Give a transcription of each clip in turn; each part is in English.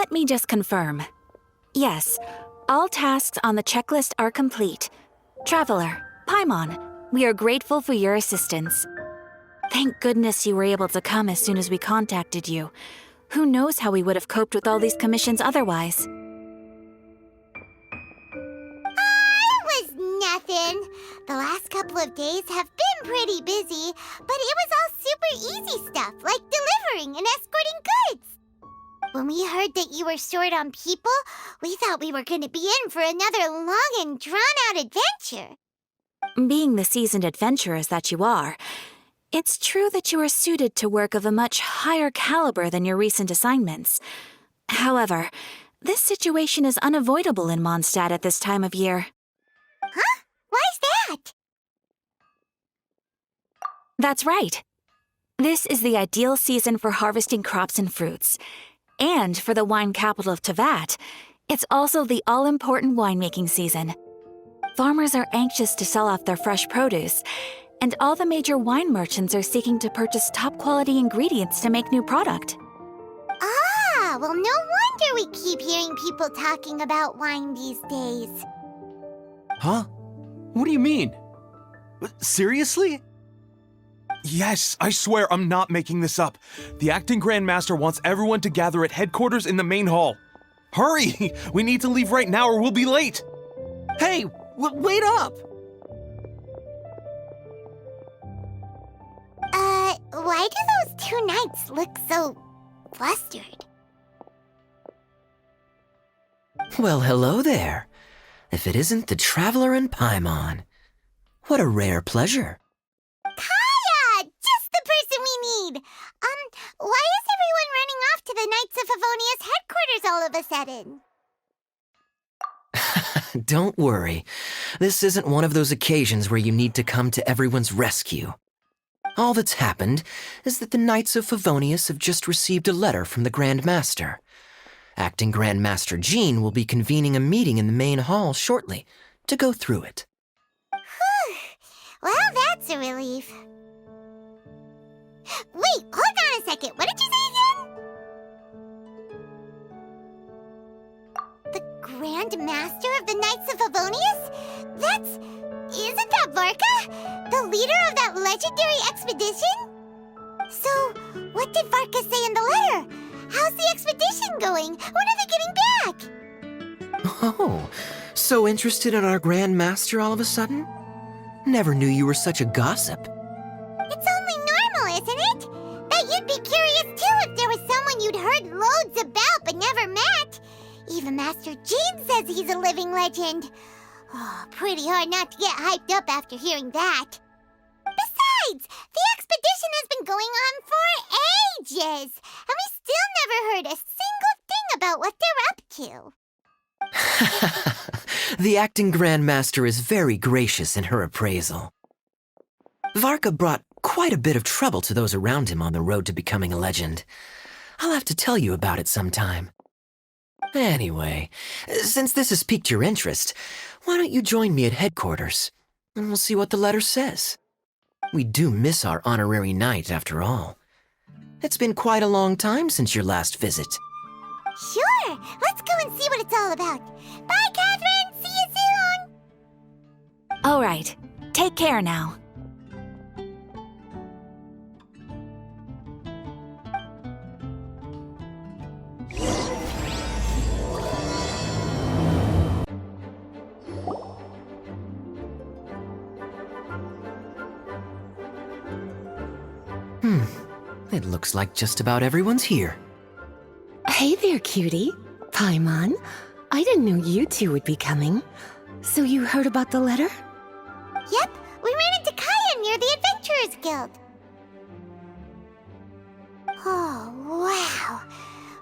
Let me just confirm. Yes, all tasks on the checklist are complete. Traveler, Paimon, we are grateful for your assistance. Thank goodness you were able to come as soon as we contacted you. Who knows how we would have coped with all these commissions otherwise? It was nothing. The last couple of days have been pretty busy, but it was all super easy stuff, like delivering and escorting goods. When we heard that you were short on people, we thought we were going to be in for another long and drawn-out adventure. Being the seasoned adventurers that you are, it's true that you are suited to work of a much higher caliber than your recent assignments. However, this situation is unavoidable in Mondstadt at this time of year. Huh? Why's that? That's right. This is the ideal season for harvesting crops and fruits. And for the wine capital of Teyvat, it's also the all-important winemaking season. Farmers are anxious to sell off their fresh produce, and all the major wine merchants are seeking to purchase top-quality ingredients to make new product. Ah, well, no wonder we keep hearing people talking about wine these days. Huh? What do you mean? Seriously? Yes, I swear I'm not making this up. The acting Grandmaster wants everyone to gather at headquarters in the main hall. Hurry! We need to leave right now or we'll be late! Hey, wait up! Why do those two knights look so flustered? Well, hello there. If it isn't the Traveler and Paimon. What a rare pleasure. Kaya! Just the person we need! Why is everyone running off to the Knights of Favonia's headquarters all of a sudden? Don't worry. This isn't one of those occasions where you need to come to everyone's rescue. All that's happened is that the Knights of Favonius have just received a letter from the Grand Master. Acting Grand Master Jean will be convening a meeting in the main hall shortly to go through it. Whew. Well, that's a relief. Wait, hold on a second. What did you say again? The Grand Master of the Knights of Favonius? Isn't that Varka? The leader of that legendary expedition? So, what did Varka say in the letter? How's the expedition going? When are they getting back? Oh, so interested in our Grand Master all of a sudden? Never knew you were such a gossip. It's only normal, isn't it? Bet you'd be curious too if there was someone you'd heard loads about but never met. Even Master Jean says he's a living legend. Oh, pretty hard not to get hyped up after hearing that. Besides, the expedition has been going on for ages, and we still never heard a single thing about what they're up to. The acting Grand Master is very gracious in her appraisal. Varka brought quite a bit of trouble to those around him on the road to becoming a legend. I'll have to tell you about it sometime. Anyway, since this has piqued your interest, why don't you join me at headquarters, and we'll see what the letter says. We do miss our honorary knight, after all. It's been quite a long time since your last visit. Sure, let's go and see what it's all about. Bye, Catherine! See you soon! All right, take care now. It looks like just about everyone's here. Hey there, cutie. Paimon, I didn't know you two would be coming. So you heard about the letter? Yep, we ran into Kaya near the Adventurers Guild. Oh, wow.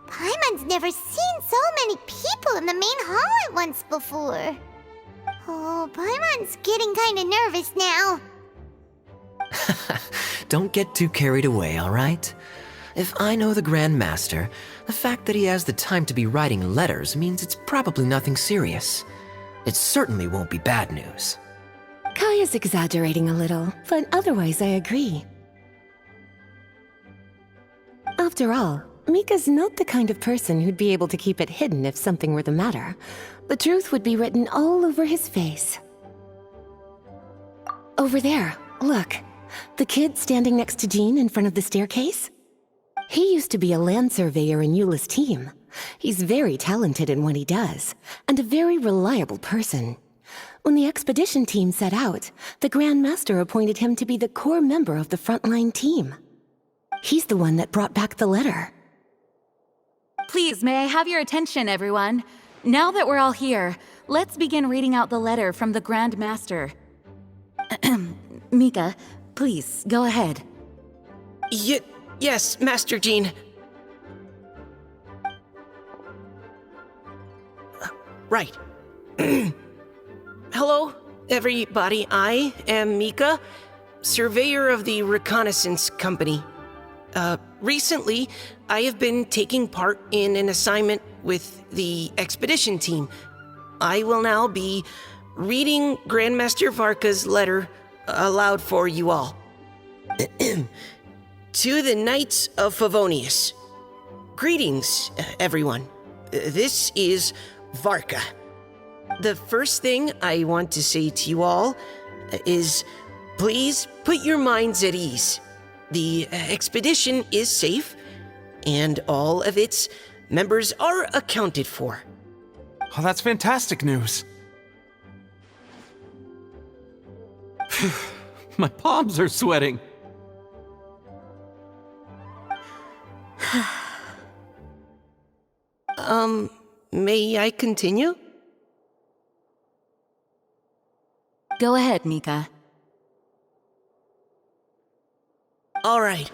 Paimon's never seen so many people in the main hall at once before. Oh, Paimon's getting kind of nervous now. Don't get too carried away, all right? If I know the Grand Master, the fact that he has the time to be writing letters means it's probably nothing serious. It certainly won't be bad news. Kaya's exaggerating a little, but otherwise I agree. After all, Mika's not the kind of person who'd be able to keep it hidden if something were the matter. The truth would be written all over his face. Over there, look. The kid standing next to Jean in front of the staircase? He used to be a land surveyor in Eula's team. He's very talented in what he does, and a very reliable person. When the expedition team set out, the Grand Master appointed him to be the core member of the frontline team. He's the one that brought back the letter. Please, may I have your attention, everyone? Now that we're all here, let's begin reading out the letter from the Grand Master. Mika, please, go ahead. Yes, Master Jean. Right. Hello, everybody. I am Mika, surveyor of the Reconnaissance Company. Recently, I have been taking part in an assignment with the expedition team. I will now be reading Grandmaster Varka's letter aloud for you all. To the Knights of Favonius. Greetings, everyone. This is Varka. The first thing I want to say to you all is please put your minds at ease. The expedition is safe, and all of its members are accounted for. Oh, that's fantastic news. My palms are sweating. May I continue? Go ahead, Mika. All right.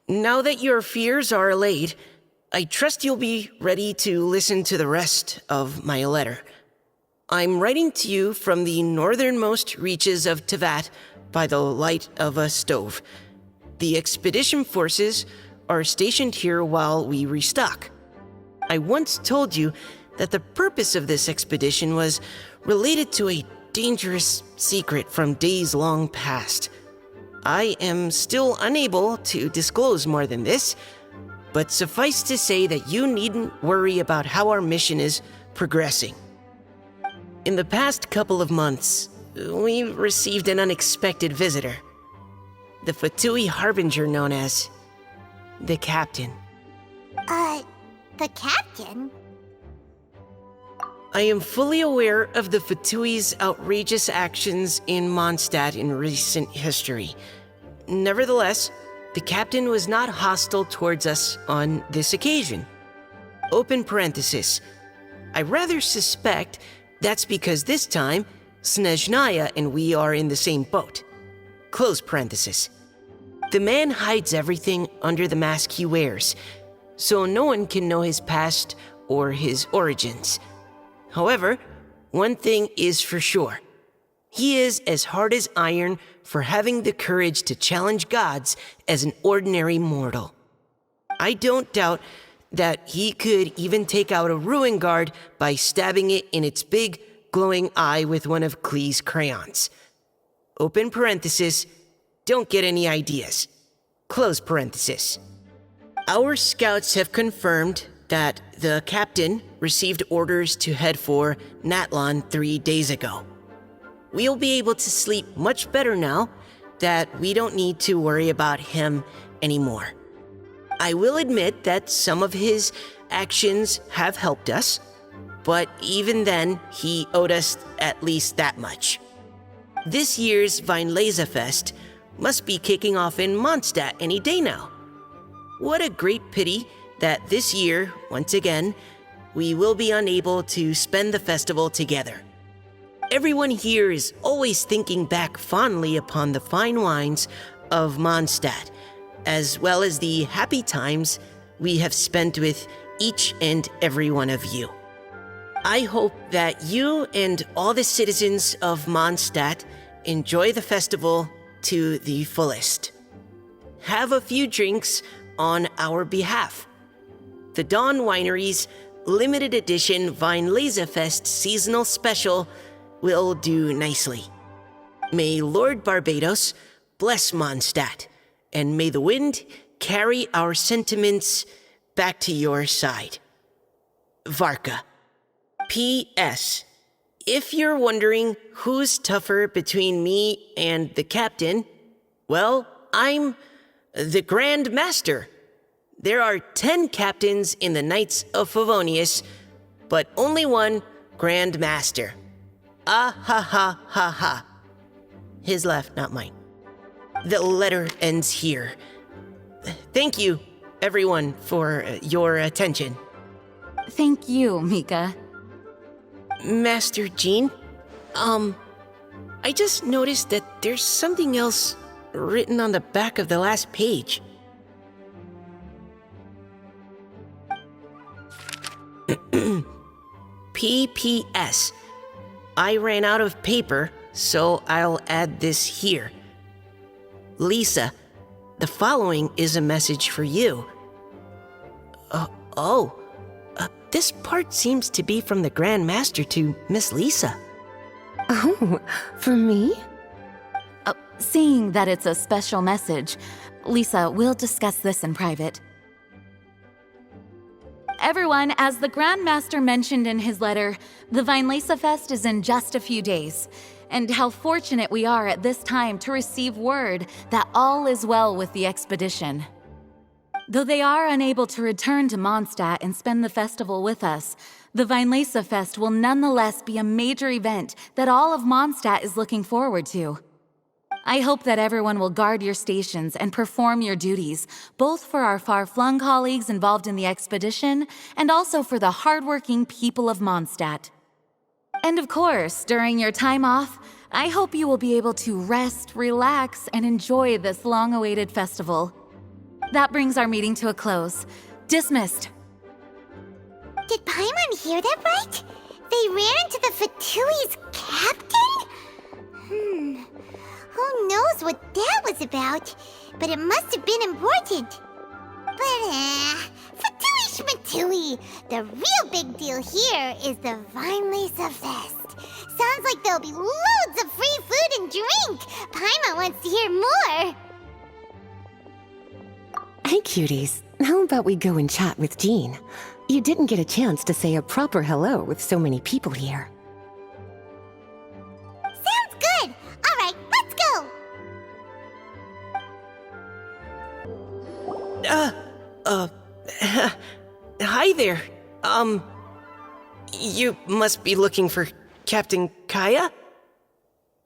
Now that your fears are allayed, I trust you'll be ready to listen to the rest of my letter. I'm writing to you from the northernmost reaches of Tevat by the light of a stove. The expedition forces are stationed here while we restock. I once told you that the purpose of this expedition was related to a dangerous secret from days long past. I am still unable to disclose more than this, but suffice to say that you needn't worry about how our mission is progressing. In the past couple of months, we received an unexpected visitor. The Fatui Harbinger known as the Captain. The captain? I am fully aware of the Fatui's outrageous actions in Mondstadt in recent history. Nevertheless, the captain was not hostile towards us on this occasion. Open parenthesis. I rather suspect that's because this time, Snezhnaya and we are in the same boat. Close parenthesis. The man hides everything under the mask he wears, so no one can know his past or his origins. However, one thing is for sure. He is as hard as iron for having the courage to challenge gods as an ordinary mortal. I don't doubt that he could even take out a ruin guard by stabbing it in its big, glowing eye with one of Klee's crayons. Open parenthesis, don't get any ideas. Close parenthesis. Our scouts have confirmed that the captain received orders to head for Natlan 3 days ago. We'll be able to sleep much better now that we don't need to worry about him anymore. I will admit that some of his actions have helped us, but even then, he owed us at least that much. This year's Weinlesefest must be kicking off in Mondstadt any day now. What a great pity that this year, once again, we will be unable to spend the festival together. Everyone here is always thinking back fondly upon the fine wines of Mondstadt, as well as the happy times we have spent with each and every one of you. I hope that you and all the citizens of Mondstadt enjoy the festival to the fullest. Have a few drinks on our behalf. The Dawn Winery's limited edition Weinlesefest seasonal special will do nicely. May Lord Barbados bless Mondstadt, and may the wind carry our sentiments back to your side. Varka. P.S. If you're wondering who's tougher between me and the captain, well, I'm the Grand Master. There are 10 captains in the Knights of Favonius, but only one Grand Master. Ah ha ha ha ha. His laugh, not mine. The letter ends here. Thank you, everyone, for your attention. Thank you, Mika. Master Jean, I just noticed that there's something else written on the back of the last page. P.P.S. I ran out of paper, so I'll add this here. Lisa, the following is a message for you. This part seems to be from the Grand Master to Miss Lisa. Oh, for me? Seeing that it's a special message, Lisa, we'll discuss this in private. Everyone, as the Grand Master mentioned in his letter, the Weinlese Fest is in just a few days. And how fortunate we are at this time to receive word that all is well with the expedition. Though they are unable to return to Mondstadt and spend the festival with us, the Weinlese Fest will nonetheless be a major event that all of Mondstadt is looking forward to. I hope that everyone will guard your stations and perform your duties, both for our far-flung colleagues involved in the expedition and also for the hardworking people of Mondstadt. And of course, during your time off, I hope you will be able to rest, relax, and enjoy this long-awaited festival. That brings our meeting to a close. Dismissed. Did Paimon hear that right? They ran into the Fatui's captain? Who knows what that was about? But it must have been important. But, Fatui Schmatui! The real big deal here is the Weinlese Fest. Sounds like there'll be loads of free food and drink. Paimon wants to hear more. Hey, cuties. How about we go and chat with Jean? You didn't get a chance to say a proper hello with so many people here. Sounds good. All right, let's go. Hi there. You must be looking for Captain Kaya?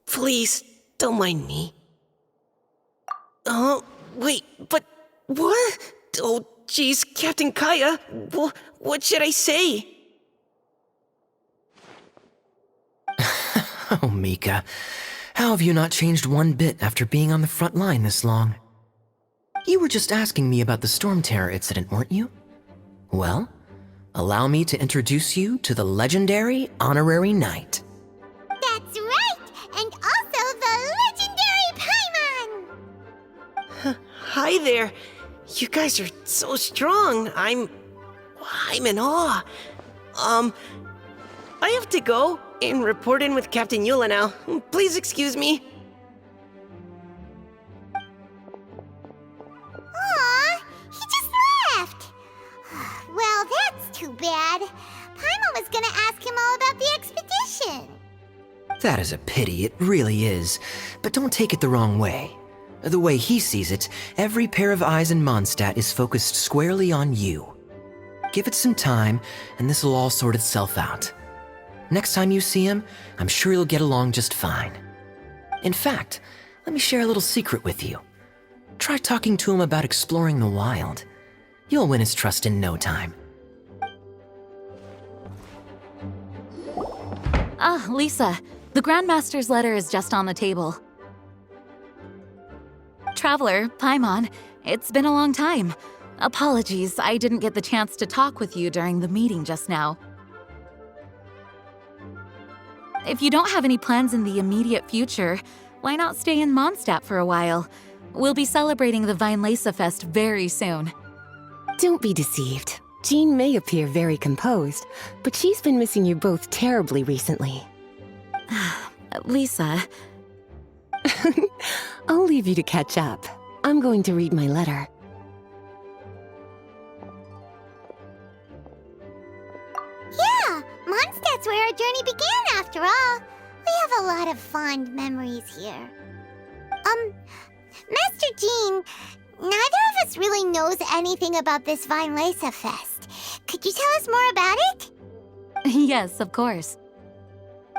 Please, don't mind me. Oh, wait, but what? Oh, jeez, Captain Kaya, what should I say? Oh, Mika. How have you not changed one bit after being on the front line this long? You were just asking me about the Storm Terror incident, weren't you? Well, allow me to introduce you to the legendary Honorary Knight. That's right, and also the legendary Paimon. Hi there. You guys are so strong. I'm in awe. I have to go and report in with Captain Eula now. Please excuse me. Aw, he just left. Well, that's too bad. Paimon was gonna ask him all about the expedition. That is a pity, it really is. But don't take it the wrong way. The way he sees it, every pair of eyes in Mondstadt is focused squarely on you. Give it some time, and this will all sort itself out. Next time you see him, I'm sure you'll get along just fine. In fact, let me share a little secret with you. Try talking to him about exploring the wild. You'll win his trust in no time. Lisa, the Grandmaster's letter is just on the table. Traveler, Paimon, it's been a long time. Apologies, I didn't get the chance to talk with you during the meeting just now. If you don't have any plans in the immediate future, why not stay in Mondstadt for a while? We'll be celebrating the Weinlese Fest very soon. Don't be deceived. Jean may appear very composed, but she's been missing you both terribly recently. Lisa, I'll leave you to catch up. I'm going to read my letter. that's where our journey began, after all. We have a lot of fond memories here. Master Jean, neither of us really knows anything about this Weinlese Fest. Could you tell us more about it? Yes, of course.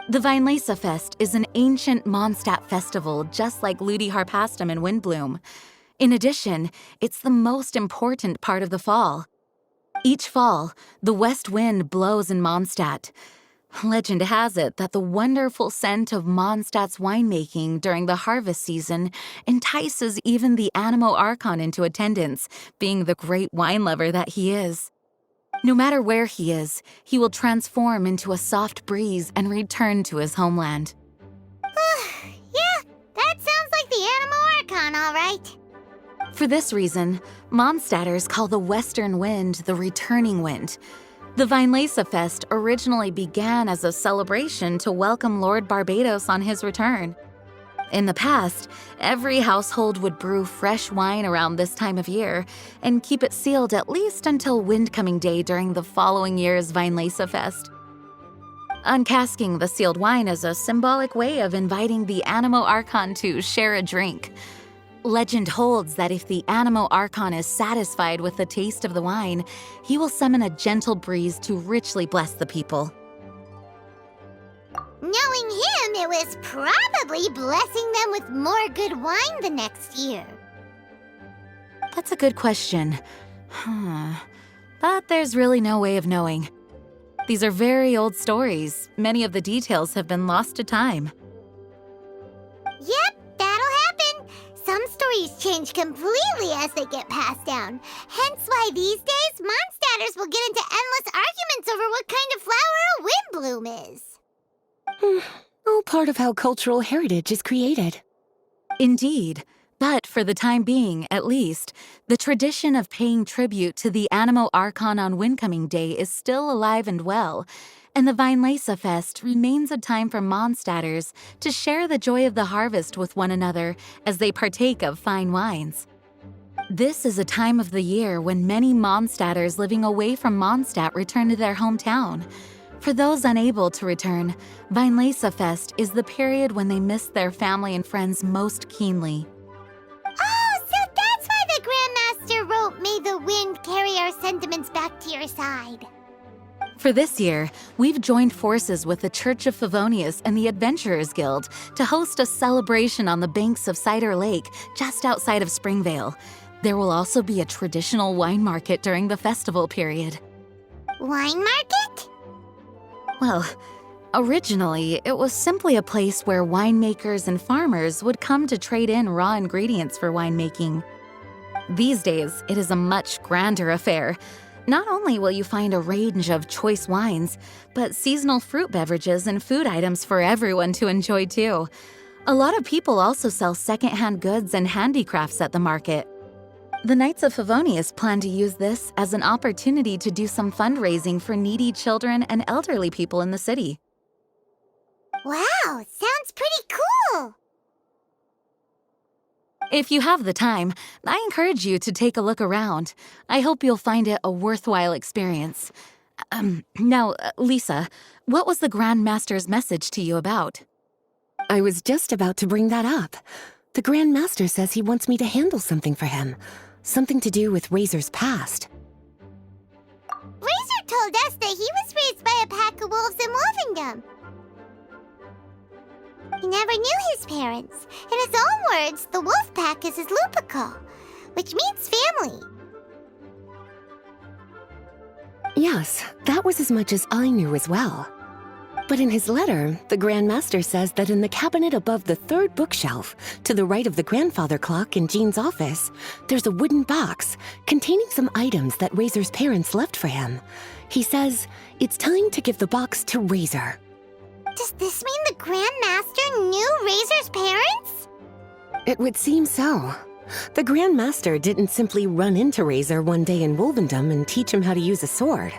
The Weinlese Fest is an ancient Mondstadt festival just like Ludi Harpastum and Windbloom. In addition, it's the most important part of the fall. Each fall, the west wind blows in Mondstadt. Legend has it that the wonderful scent of Mondstadt's winemaking during the harvest season entices even the Animo Archon into attendance, being the great wine lover that he is. No matter where he is, he will transform into a soft breeze and return to his homeland. Yeah, that sounds like the Animo Archon, all right. For this reason, Mondstadters call the western wind the returning wind. The Weinlese Fest originally began as a celebration to welcome Lord Barbados on his return. In the past, every household would brew fresh wine around this time of year and keep it sealed at least until Windcoming Day during the following year's Weinlese Fest. Uncasking the sealed wine is a symbolic way of inviting the Animo Archon to share a drink. Legend holds that if the Animo Archon is satisfied with the taste of the wine, he will summon a gentle breeze to richly bless the people. Knowing him, it was probably blessing them with more good wine the next year. That's a good question. But there's really no way of knowing. These are very old stories. Many of the details have been lost to time. Yep, that'll happen. Some stories change completely as they get passed down. Hence why these days, Mondstadters will get into endless arguments over what kind of flower a windbloom is. All part of how cultural heritage is created. Indeed. But for the time being, at least, the tradition of paying tribute to the Animo Archon on Windcoming Day is still alive and well, and the Weinlese Fest remains a time for Mondstadters to share the joy of the harvest with one another as they partake of fine wines. This is a time of the year when many Mondstadters living away from Mondstadt return to their hometown. For those unable to return, Weinlese Fest is the period when they miss their family and friends most keenly. Oh, so that's why the Grandmaster wrote, "May the wind carry our sentiments back to your side." For this year, we've joined forces with the Church of Favonius and the Adventurers Guild to host a celebration on the banks of Cider Lake just outside of Springvale. There will also be a traditional wine market during the festival period. Wine market? Well, originally, it was simply a place where winemakers and farmers would come to trade in raw ingredients for winemaking. These days, it is a much grander affair. Not only will you find a range of choice wines, but seasonal fruit beverages and food items for everyone to enjoy too. A lot of people also sell secondhand goods and handicrafts at the market. The Knights of Favonius plan to use this as an opportunity to do some fundraising for needy children and elderly people in the city. Wow, sounds pretty cool. If you have the time, I encourage you to take a look around. I hope you'll find it a worthwhile experience. Now, Lisa, what was the Grand Master's message to you about? I was just about to bring that up. The Grand Master says he wants me to handle something for him. Something to do with Razor's past. Razor told us that he was raised by a pack of wolves in Wolvendom. He never knew his parents. In his own words, the wolf pack is his lupical, which means family. Yes, that was as much as I knew as well. But in his letter, the Grand Master says that in the cabinet above the third bookshelf, to the right of the grandfather clock in Jean's office, there's a wooden box containing some items that Razor's parents left for him. He says it's time to give the box to Razor. Does this mean the Grand Master knew Razor's parents? It would seem so. The Grand Master didn't simply run into Razor one day in Wolvendom and teach him how to use a sword.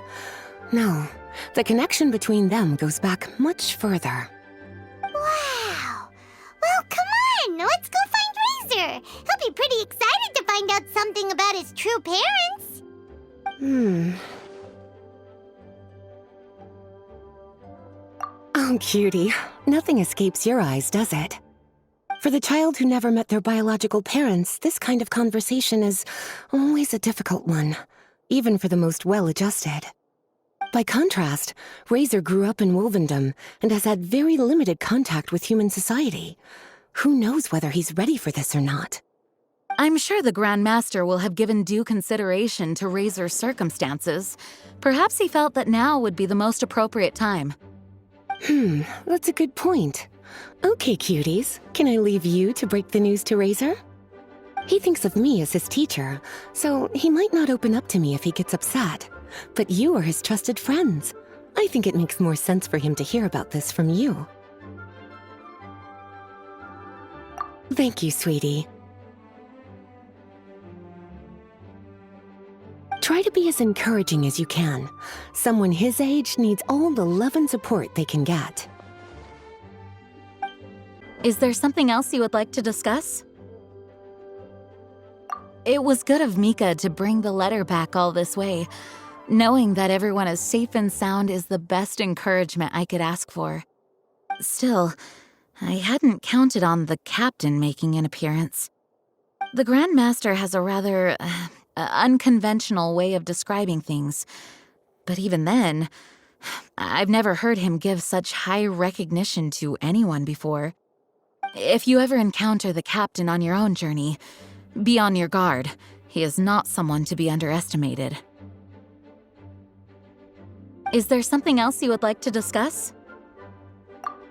No, the connection between them goes back much further. Wow! Well, come on! Let's go find Razor! He'll be pretty excited to find out something about his true parents! Oh, cutie. Nothing escapes your eyes, does it? For the child who never met their biological parents, this kind of conversation is always a difficult one, even for the most well-adjusted. By contrast, Razor grew up in Wolvendom and has had very limited contact with human society. Who knows whether he's ready for this or not? I'm sure the Grand Master will have given due consideration to Razor's circumstances. Perhaps he felt that now would be the most appropriate time. That's a good point. Okay, cuties, can I leave you to break the news to Razor? He thinks of me as his teacher, so he might not open up to me if he gets upset. But you are his trusted friends. I think it makes more sense for him to hear about this from you. Thank you, sweetie. Try to be as encouraging as you can. Someone his age needs all the love and support they can get. Is there something else you would like to discuss? It was good of Mika to bring the letter back all this way. Knowing that everyone is safe and sound is the best encouragement I could ask for. Still, I hadn't counted on the captain making an appearance. The Grand Master has a rather unconventional way of describing things. But even then, I've never heard him give such high recognition to anyone before. If you ever encounter the captain on your own journey, be on your guard. He is not someone to be underestimated. Is there something else you would like to discuss?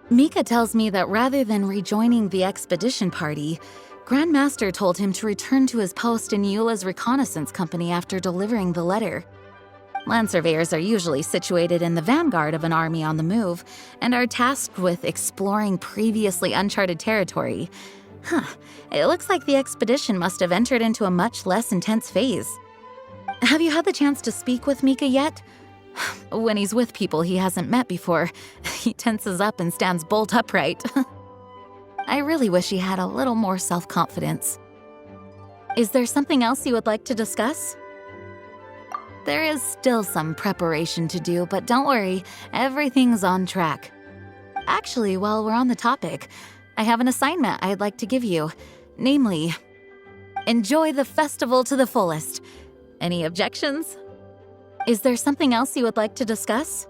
Mika tells me that rather than rejoining the expedition party, Grand Master told him to return to his post in Eula's reconnaissance company after delivering the letter. Land surveyors are usually situated in the vanguard of an army on the move and are tasked with exploring previously uncharted territory. It looks like the expedition must have entered into a much less intense phase. Have you had the chance to speak with Mika yet? When he's with people he hasn't met before, he tenses up and stands bolt upright. I really wish he had a little more self-confidence. Is there something else you would like to discuss? There is still some preparation to do, but don't worry, everything's on track. Actually, while we're on the topic, I have an assignment I'd like to give you. Namely, enjoy the festival to the fullest. Any objections? Is there something else you would like to discuss?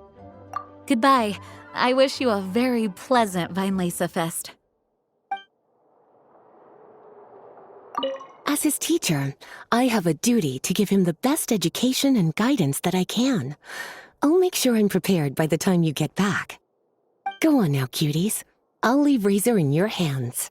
Goodbye. I wish you a very pleasant Vinelesa Fest. As his teacher, I have a duty to give him the best education and guidance that I can. I'll make sure I'm prepared by the time you get back. Go on now, cuties. I'll leave Razor in your hands.